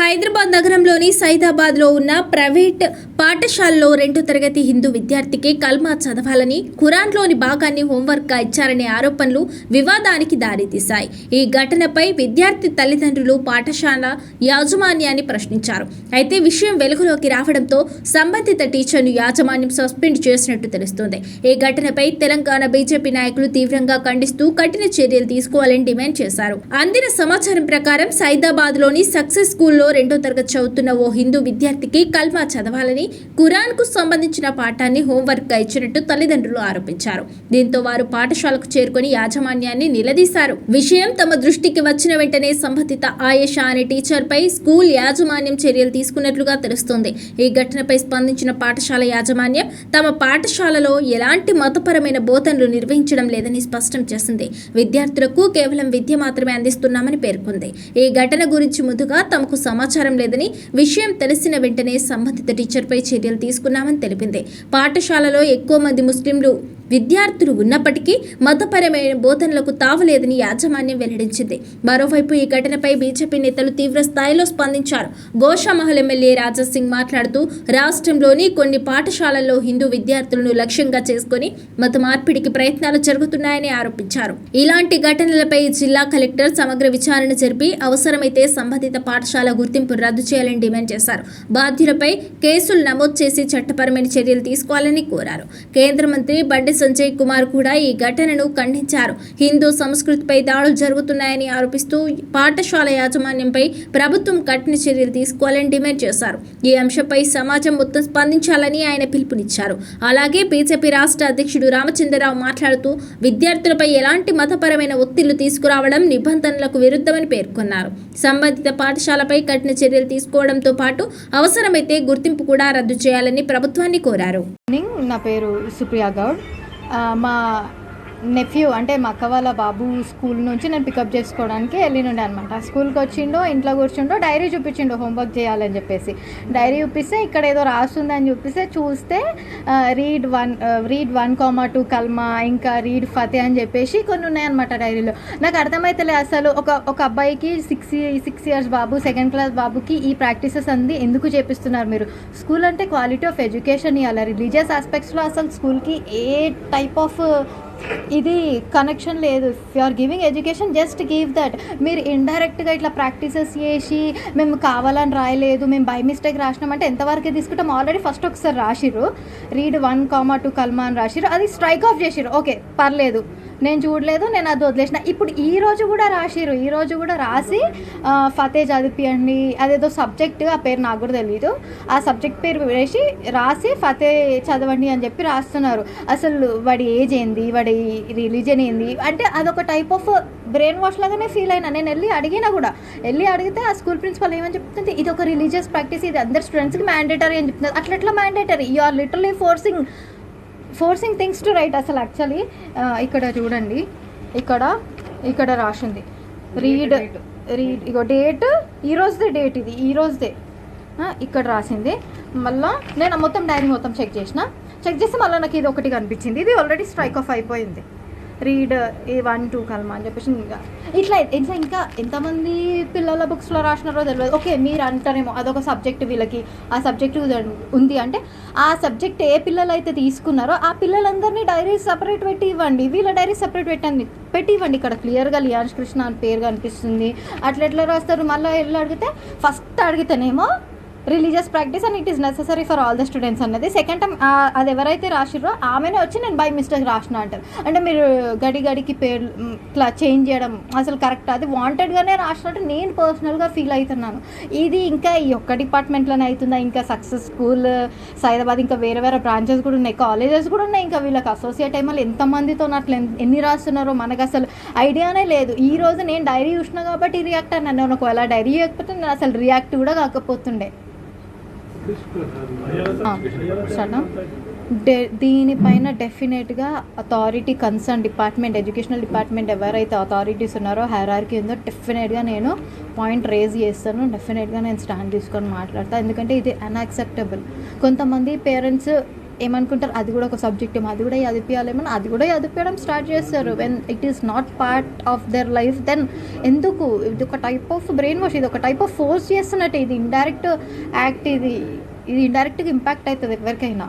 హైదరాబాద్ నగరంలోని సైదాబాద్లో ఉన్న ప్రైవేట్ పాఠశాలలో 2వ తరగతి హిందూ విద్యార్థికి కల్మా చదవాలని ఖురాన్లోని భాగాన్ని హోంవర్క్గా ఇచ్చారనే ఆరోపణలు వివాదానికి దారితీశాయి. ఈ ఘటనపై విద్యార్థి తల్లిదండ్రులు పాఠశాల యాజమాన్యాన్ని ప్రశ్నించారు. అయితే విషయం వెలుగులోకి రావడంతో సంబంధిత టీచర్ను యాజమాన్యం సస్పెండ్ చేసినట్టు తెలుస్తోంది. ఈ ఘటనపై తెలంగాణ బీజేపీ నాయకులు తీవ్రంగా ఖండిస్తూ కఠిన చర్యలు తీసుకోవాలని డిమాండ్ చేశారు. అందిన సమాచారం ప్రకారం సైదాబాద్లోని సక్సెస్ స్కూల్లో 2వ తరగతి చదువుతున్న ఓ హిందూ విద్యార్థికి కల్మా చదవాలని ఖురాన్కు సంబంధించిన పాఠాన్ని హోంవర్క్గా ఇచ్చినట్టు తల్లిదండ్రులు ఆరోపించారు. దీంతో వారు పాఠశాలకు చేరుకుని యాజమాన్యాన్ని నిలదీశారు. విషయం తమ దృష్టికి వచ్చిన వెంటనే సంబంధిత ఆయేషా అనే టీచర్పై స్కూల్ యాజమాన్యం చర్యలు తీసుకున్నట్లుగా తెలుస్తోంది. ఈ ఘటనపై స్పందించిన పాఠశాల యాజమాన్యం తమ పాఠశాలలో ఎలాంటి మతపరమైన బోధనలు నిర్వహించడం లేదని స్పష్టం చేసింది. విద్యార్థులకు కేవలం విద్య మాత్రమే అందిస్తున్నామని పేర్కొంది. ఈ ఘటన గురించి ముందుగా తమకు సమాచారం లేదని, విషయం తెలిసిన వెంటనే సంబంధిత టీచర్పై చర్యలు తీసుకున్నామని తెలిపింది. పాఠశాలలో ఎక్కువ మంది ముస్లింలు విద్యార్థులు ఉన్నప్పటికీ మతపరమైన బోధనలకు తావులేదని యాజమాన్యం వెల్లడించింది. మరోవైపు ఈ ఘటనపై బీజేపీ నేతలు తీవ్ర స్థాయిలో స్పందించారు. గోషామహల్ ఎమ్మెల్యే రాజాసింగ్ మాట్లాడుతూ రాష్ట్రంలోని కొన్ని పాఠశాలల్లో హిందూ విద్యార్థులను లక్ష్యంగా చేసుకుని మత మార్పిడికి ప్రయత్నాలు జరుగుతున్నాయని ఆరోపించారు. ఇలాంటి ఘటనలపై జిల్లా కలెక్టర్ సమగ్ర విచారణ జరిపి అవసరమైతే సంబంధిత పాఠశాల గుర్తింపు రద్దు చేయాలని డిమాండ్ చేశారు. బాధ్యులపై కేసులు నమోదు చేసి చట్టపరమైన చర్యలు తీసుకోవాలని కోరారు. కేంద్ర మంత్రి బండి సంజయ్ కుమార్ కూడా ఈ ఘటనను ఖండించారు. హిందూ సంస్కృతిపై దాడులు జరుగుతున్నాయని ఆరోపిస్తూ పాఠశాల యాజమాన్యంపై ప్రభుత్వం కఠిన చర్యలు తీసుకోవాలని డిమాండ్ చేశారు. ఈ అంశంపై సమాజం మొత్తం స్పందించాలని ఆయన పిలుపునిచ్చారు. అలాగే బీజేపీ రాష్ట్ర అధ్యక్షుడు రామచంద్రరావు మాట్లాడుతూ విద్యార్థులపై ఎలాంటి మతపరమైన ఒత్తిళ్లు తీసుకురావడం నిబంధనలకు విరుద్ధమని పేర్కొన్నారు. సంబంధిత పాఠశాలపై కఠిన చర్యలు తీసుకోవడంతో పాటు అవసరమైతే గుర్తింపు కూడా రద్దు చేయాలని ప్రభుత్వాన్ని కోరారు. నా పేరు సుప్రియా గౌడ్. మా నెఫ్యూ అంటే మా అక్క వాళ్ళ బాబు స్కూల్ నుంచి నేను పికప్ చేసుకోవడానికి వెళ్ళినుండే అనమాట. స్కూల్కి వచ్చిండో ఇంట్లో కూర్చుండో డైరీ చూపించిండో హోంవర్క్ చేయాలని చెప్పేసి. డైరీ చూపిస్తే ఇక్కడ ఏదో రాస్తుందని చూపిస్తే చూస్తే రీడ్ 1,2 కల్మా, ఇంకా రీడ్ ఫతే అని చెప్పేసి కొన్ని ఉన్నాయన్నమాట డైరీలో. నాకు అర్థమైతలే అసలు ఒక అబ్బాయికి 6 years బాబు, 2nd class బాబుకి ఈ ప్రాక్టీసెస్ అంది ఎందుకు చేపిస్తున్నారు మీరు? స్కూల్ అంటే క్వాలిటీ ఆఫ్ ఎడ్యుకేషన్ ఇవ్వాలి. రిలీజియస్ ఆస్పెక్ట్స్లో అసలు స్కూల్కి ఏ టైప్ ఆఫ్ ఇది కనెక్షన్ లేదు. If you are giving education just give that. మీరు ఇండైరెక్ట్గా ఇట్లా ప్రాక్టీసెస్ చేసి మేము కావాలని రాయలేదు, మేము బై మిస్టేక్ రాసినామంటే ఎంతవరకు తీసుకుంటాం? ఆల్రెడీ ఫస్ట్ ఒకసారి రాసిర్రు, రీడ్ 1,2 కల్మా అని రాసిర్రు, అది స్ట్రైక్ ఆఫ్ చేసిర్రు. ఓకే పర్లేదు, నేను చూడలేదు, నేను అది వదిలేసిన. ఇప్పుడు ఈ రోజు కూడా రాసిర్రు, ఈ రోజు కూడా రాసి ఫతే చదివియండి, అదేదో సబ్జెక్ట్, ఆ పేరు నాకు కూడా తెలియదు, ఆ సబ్జెక్ట్ పేరు వేసి రాసి ఫతే చదవండి అని చెప్పి రాస్తున్నారు. అసలు వాడి ఏజ్ ఏంది, వాడి రిలీజన్ ఏంది అంటే అదొక టైప్ ఆఫ్ బ్రెయిన్ వాష్ లాగానే ఫీల్ అయినా. నేను వెళ్ళి అడిగితే ఆ స్కూల్ ప్రిన్సిపల్ ఏమని చెప్తుంది, ఇది ఒక రిలీజియస్ ప్రాక్టీస్, ఇది అందరు స్టూడెంట్స్కి మ్యాండేటరీ అని చెప్తున్నారు. అట్లా mandatory? You are literally forcing things to write. అసలు యాక్చువల్లీ ఇక్కడ చూడండి, ఇక్కడ రాసింది రీడ్ ఇగో డేట్, ఈరోజుదే డేట్, ఇది ఈరోజుదే ఇక్కడ రాసింది. మళ్ళీ నేను మొత్తం డైరీ మొత్తం చెక్ చేస్తే మళ్ళీ నాకు ఇది ఒకటి కనిపించింది. ఇది ఆల్రెడీ స్ట్రైక్ ఆఫ్ అయిపోయింది. రీడ్ 1,2 కల్మా అని చెప్పేసి ఇట్లా ఇంకా ఎంతమంది పిల్లల బుక్స్లో రాసినారో తెలియదు. ఓకే మీరు అంటారేమో అదొక సబ్జెక్ట్, వీళ్ళకి ఆ సబ్జెక్ట్ ఉంది అంటే ఆ సబ్జెక్ట్ ఏ పిల్లలు అయితే తీసుకున్నారో ఆ పిల్లలందరినీ డైరీ సపరేట్ పెట్టి ఇవ్వండి, వీళ్ళ డైరీ సపరేట్ పెట్టి ఇవ్వండి. ఇక్కడ క్లియర్గా లియాన్స్ కృష్ణ అని పేరు కనిపిస్తుంది. ఎట్లా రాస్తారు? మళ్ళీ వెళ్ళి అడిగితే ఫస్ట్ అడిగితేనేమో religious practice and it is necessary for all the students అన్నది. సెకండ్ టైం అది ఎవరైతే రాసిర్రో ఆమెనే వచ్చి నేను బై మిస్టేక్ రాసిన అంటారు. అంటే మీరు గడికి పేరు ఇట్లా చేంజ్ చేయడం అసలు కరెక్ట్? అది వాంటెడ్గానే రాసినట్టు నేను పర్సనల్గా ఫీల్ అవుతున్నాను. ఇది ఇంకా ఈ ఒక్క డిపార్ట్మెంట్లోనే అవుతుందా? ఇంకా సక్సెస్ స్కూల్ సైదాబాద్ ఇంకా వేరే బ్రాంచెస్ కూడా ఉన్నాయి, కాలేజెస్ కూడా ఉన్నాయి. ఇంకా వీళ్ళకి అసోసియేట్ అయ్యి మళ్ళీ ఎంతమందితో అట్లా ఎన్ని రాస్తున్నారో మనకు అసలు ఐడియానే లేదు. ఈ రోజు నేను డైరీ చూసినా కాబట్టి రియాక్ట్ అన్నాను. నేను ఒకవేళ డైరీ చేయకపోతే నేను అసలు రియాక్ట్ కూడా కాకపోతుండే. దీనిపైన డెఫినెట్గా authority concern department, educational department ఎవరైతే అథారిటీస్ ఉన్నారో, హైరార్కీ ఉందో, డెఫినెట్గా నేను పాయింట్ రేజ్ చేస్తాను. డెఫినెట్గా నేను స్టాండ్ తీసుకొని మాట్లాడతాను. ఎందుకంటే ఇది అన్యాక్సెప్టబుల్. కొంతమంది పేరెంట్స్ ఏమనుకుంటారు, అది కూడా ఒక సబ్జెక్ట్ ఏమో, అది కూడా చదివించాలేమో, అది కూడా చదివించడం స్టార్ట్ చేస్తారు. When it is not part of their life, then ఎందుకు? ఇది ఒక టైప్ ఆఫ్ బ్రెయిన్ వాష్, ఇది ఒక టైప్ ఆఫ్ ఫోర్స్ చేస్తున్నట్టు, ఇది ఇండైరెక్ట్ యాక్ట్, ఇది ఇండైరెక్ట్గా ఇంపాక్ట్ అవుతుంది ఎవరికైనా.